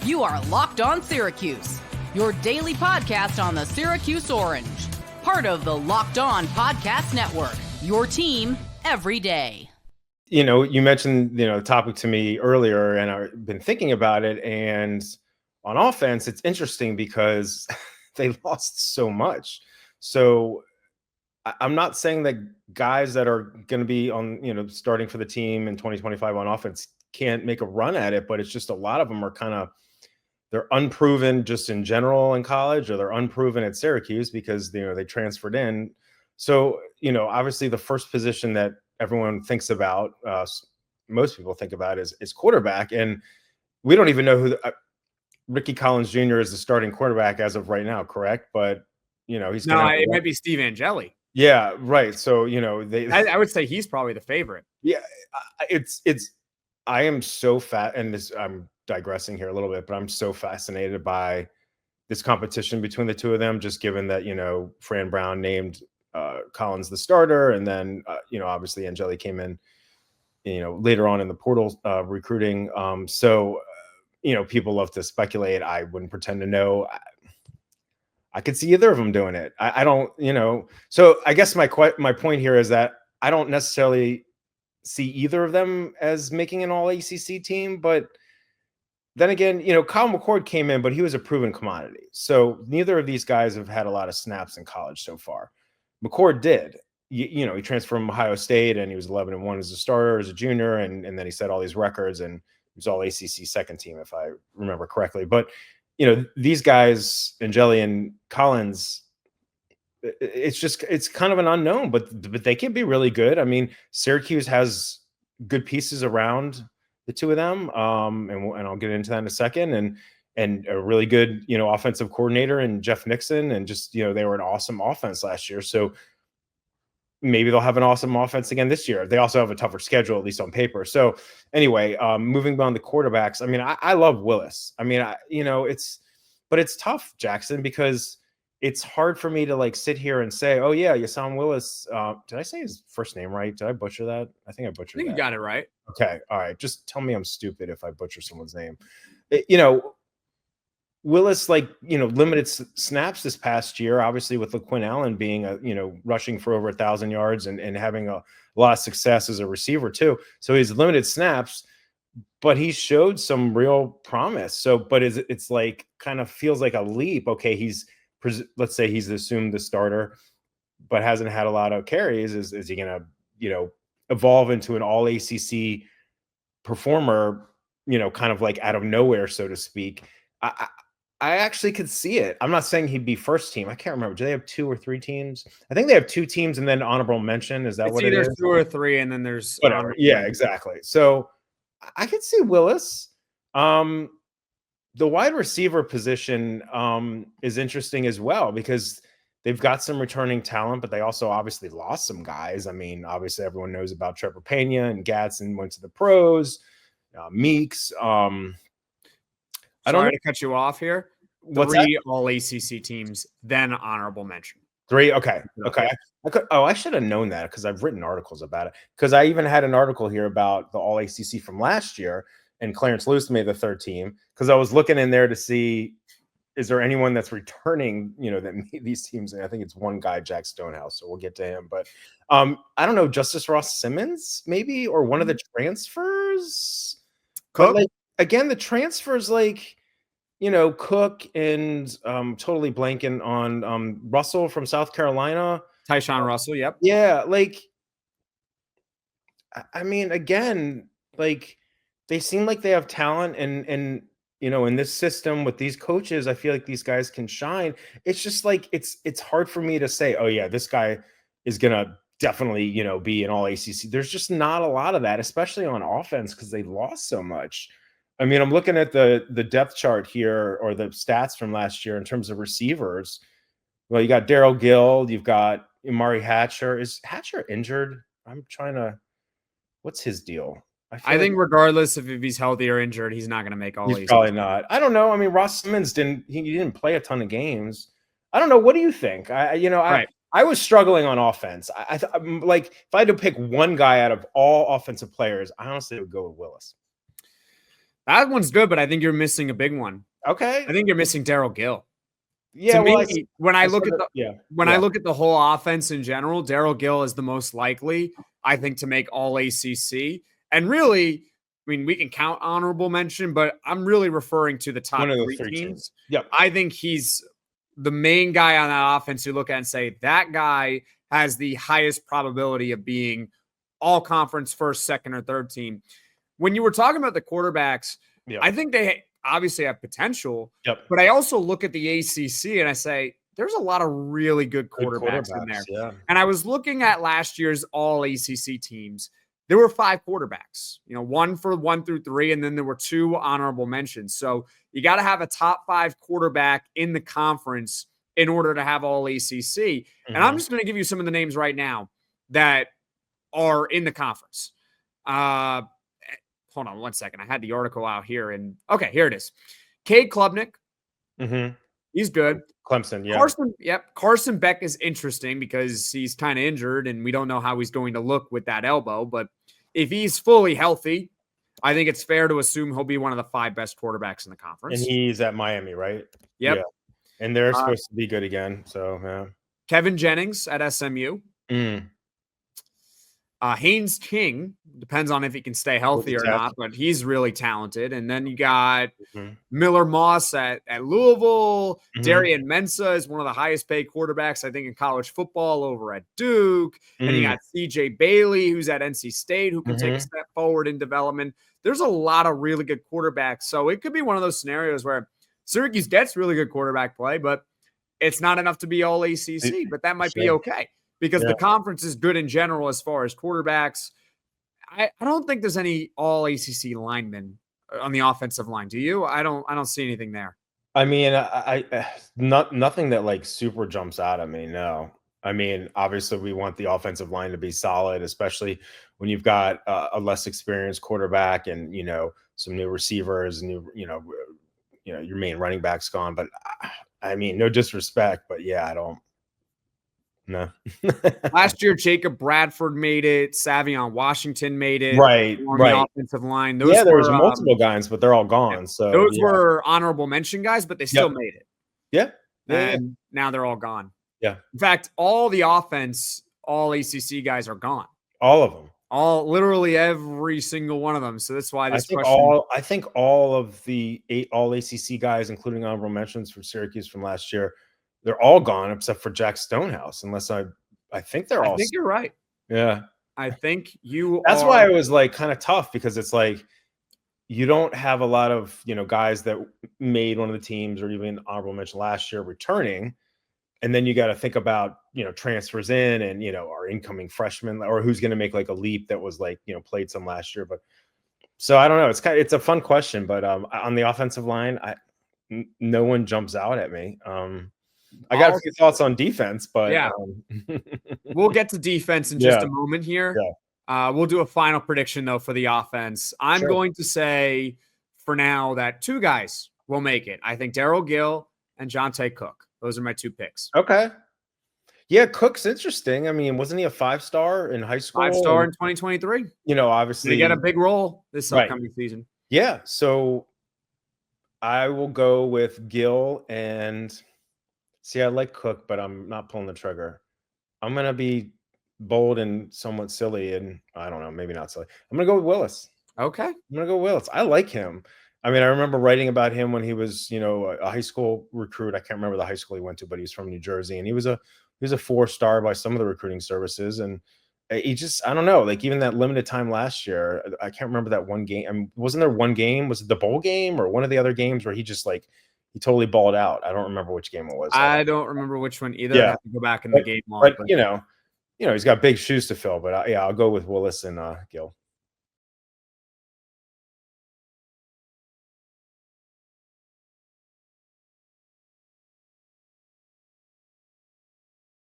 You are Locked On Syracuse, your daily podcast on the Syracuse Orange. Part of the Locked On Podcast Network, your team every day. You know, you mentioned, the topic to me earlier, and I've been thinking about it. And on offense, it's interesting because they lost so much. So I'm not saying that guys that are going to be on, starting for the team in 2025 on offense can't make a run at it, but it's just a lot of them are they're unproven just in general in college, or they're unproven at Syracuse because, they transferred in. So, obviously the first position that everyone thinks about, most people think about is quarterback. And we don't even know who Ricky Collins Jr. is the starting quarterback as of right now, correct? But, he's it might be Steve Angeli. Yeah, right. So, I would say he's probably the favorite. Yeah, I am so I'm digressing here a little bit, but I'm so fascinated by this competition between the two of them, just given that, Fran Brown named Collins the starter. And then, obviously Angeli came in, later on in the portal recruiting. So, people love to speculate. I wouldn't pretend to know. I could see either of them doing it. I don't, so I guess my point here is that I don't necessarily see either of them as making an All-ACC team, but then again, Kyle McCord came in, but he was a proven commodity. So neither of these guys have had a lot of snaps in college so far. McCord did. He transferred from Ohio State, and he was 11-1 as a starter, as a junior, and then he set all these records, and he was All-ACC second team, if I remember correctly. But these guys, Angeli and Collins, it's kind of an unknown, but they can be really good. I mean, Syracuse has good pieces around the two of them, and I'll get into that in a second. And a really good, offensive coordinator and Jeff Nixon, and just, they were an awesome offense last year. So maybe they'll have an awesome offense again this year. They also have a tougher schedule, at least on paper. So anyway, moving beyond the quarterbacks, I mean, I love Willis. I mean, but it's tough, Jackson, because it's hard for me to sit here and say, oh yeah, Yasam Willis. Did I say his first name right? Did I butcher that? I think I butchered that. You got it right. Okay. All right. Just tell me I'm stupid if I butcher someone's name. Willis, limited snaps this past year, obviously with LaQuinn Allen being rushing for over 1,000 yards and having a lot of success as a receiver too. So he's limited snaps, but he showed some real promise. So, but it's kind of feels like a leap. Okay. Let's say he's assumed the starter, but hasn't had a lot of carries. Is he going to, evolve into an All-ACC performer, kind of out of nowhere, so to speak? I actually could see it. I'm not saying he'd be first team. I can't remember. Do they have 2 or 3 teams? I think they have 2 teams and then honorable mention. Is that what it is? It's either 2 or 3, and then there's whatever. Yeah, exactly. So I could see Willis. The wide receiver position is interesting as well, because they've got some returning talent, but they also obviously lost some guys. I mean, obviously everyone knows about Trevor Pena, and Gadsden went to the pros. Meeks. I don't want to cut you off here. What's 3 All-ACC teams, then honorable mention. 3. Okay. I should have known that, because I've written articles about it. Because I even had an article here about the All-ACC from last year, and Clarence Luce made the 3rd team, because I was looking in there to see, is there anyone that's returning, that made these teams? And I think it's one guy, Jack Stonehouse. So we'll get to him. But I don't know, Justice Ross Simmons, maybe, or one of the transfers. But again, the transfers, Cook and totally blanking on Russell from South Carolina. Tyshawn Russell, yep. Yeah, I mean, again, they seem like they have talent, and in this system with these coaches, I feel like these guys can shine. It's just it's hard for me to say, oh yeah, this guy is gonna definitely be an All-ACC. There's just not a lot of that, especially on offense, because they lost so much. I mean, I'm looking at the depth chart here, or the stats from last year in terms of receivers. Well, you got Darrell, Gill, you've got Amari Hatcher. Is Hatcher injured? What's his deal? I think regardless of if he's healthy or injured, he's not going to make All-ACC. He's probably not. I don't know. I mean, Ross Simmons didn't play a ton of games. I don't know. What do you think? I was struggling on offense. I if I had to pick one guy out of all offensive players, I honestly would go with Willis. That one's good, but I think you're missing a big one. Okay. I think you're missing Darrell Gill. Yeah. To Well, me, when I look at I look at the whole offense in general, Darrell Gill is the most likely, I think, to make All-ACC. And really, I mean, we can count honorable mention, but I'm really referring to the top one of those 3 three teams. Yep. I think he's the main guy on that offense you look at and say that guy has the highest probability of being all conference first, second, or third team. When you were talking about the quarterbacks, I think they obviously have potential, but I also look at the ACC and I say, there's a lot of really good quarterbacks in there. Yeah. And I was looking at last year's All-ACC teams. There were 5 quarterbacks, one for 1 through 3, and then there were 2 honorable mentions. So you got to have a top 5 quarterback in the conference in order to have All-ACC. And I'm just going to give you some of the names right now that are in the conference. Hold on one second. I had the article out here. Okay, here it is. Cade Klubnik. He's good. Clemson, yeah. Carson Beck is interesting because he's kind of injured and we don't know how he's going to look with that elbow. But if he's fully healthy, I think it's fair to assume he'll be one of the 5 best quarterbacks in the conference. And he's at Miami, right? Yep. Yeah. And they're supposed to be good again. So, yeah. Kevin Jennings at SMU. Haynes King, depends on if he can stay healthy or not, but he's really talented. And then you got Miller Moss at Louisville. Darian Mensah is one of the highest paid quarterbacks, I think, in college football over at Duke. And you got CJ Bailey, who's at NC State, who can take a step forward in development. There's a lot of really good quarterbacks. So it could be one of those scenarios where Syracuse gets really good quarterback play, but it's not enough to be All-ACC, but that might be okay. Because the conference is good in general as far as quarterbacks. I don't think there's any All-ACC linemen on the offensive line. Do you? I don't see anything there. I mean, nothing that like super jumps out at me. No. I mean, obviously we want the offensive line to be solid, especially when you've got a less experienced quarterback and, some new receivers, your main running back's gone. But I mean, no disrespect, but yeah, I don't. No. Last year, Jacob Bradford made it. Savion Washington made it. Right. On the offensive line. There was multiple guys, but they're all gone. So those were honorable mention guys, but they still made it. Yeah. And now they're all gone. Yeah. In fact, all the offense, All-ACC guys are gone. All of them. Literally every single one of them. So that's why this I think all of the 8 All-ACC guys, including honorable mentions from Syracuse from last year, they're all gone except for Jack Stonehouse, unless I think they're all. I think you're right. Yeah. I think you That's why it was like kind of tough because it's like you don't have a lot of, guys that made one of the teams or even honorable mention last year returning. And then you got to think about, transfers in and, our incoming freshmen or who's going to make like a leap that was like, played some last year. But so I don't know. It's a fun question, but on the offensive line, no one jumps out at me. I got a few thoughts on defense, but we'll get to defense in just a moment here. Yeah. We'll do a final prediction though for the offense. I'm going to say for now that 2 guys will make it. I think Darrell Gill and Johntay Cook. Those are my 2 picks. Okay. Yeah, Cook's interesting. I mean, wasn't he a 5-star in high school? 5-star in 2023. Obviously they get a big role this upcoming season. Yeah. So I will go with Gill and see, I like Cook, but I'm not pulling the trigger. I'm going to be bold and somewhat silly, and I don't know, maybe not silly. I'm going to go with Willis. Okay. I'm going to go with Willis. I like him. I mean, I remember writing about him when he was, a high school recruit. I can't remember the high school he went to, but he's from New Jersey, and he was a 4-star by some of the recruiting services. And he just, I don't know, like even that limited time last year, I can't remember that one game. I mean, wasn't there one game? Was it the bowl game or one of the other games where he just like, he totally balled out? I don't remember which game it was. I don't remember which one either. Yeah. I have to go back in the game log. But he's got big shoes to fill. But I'll go with Willis and Gill.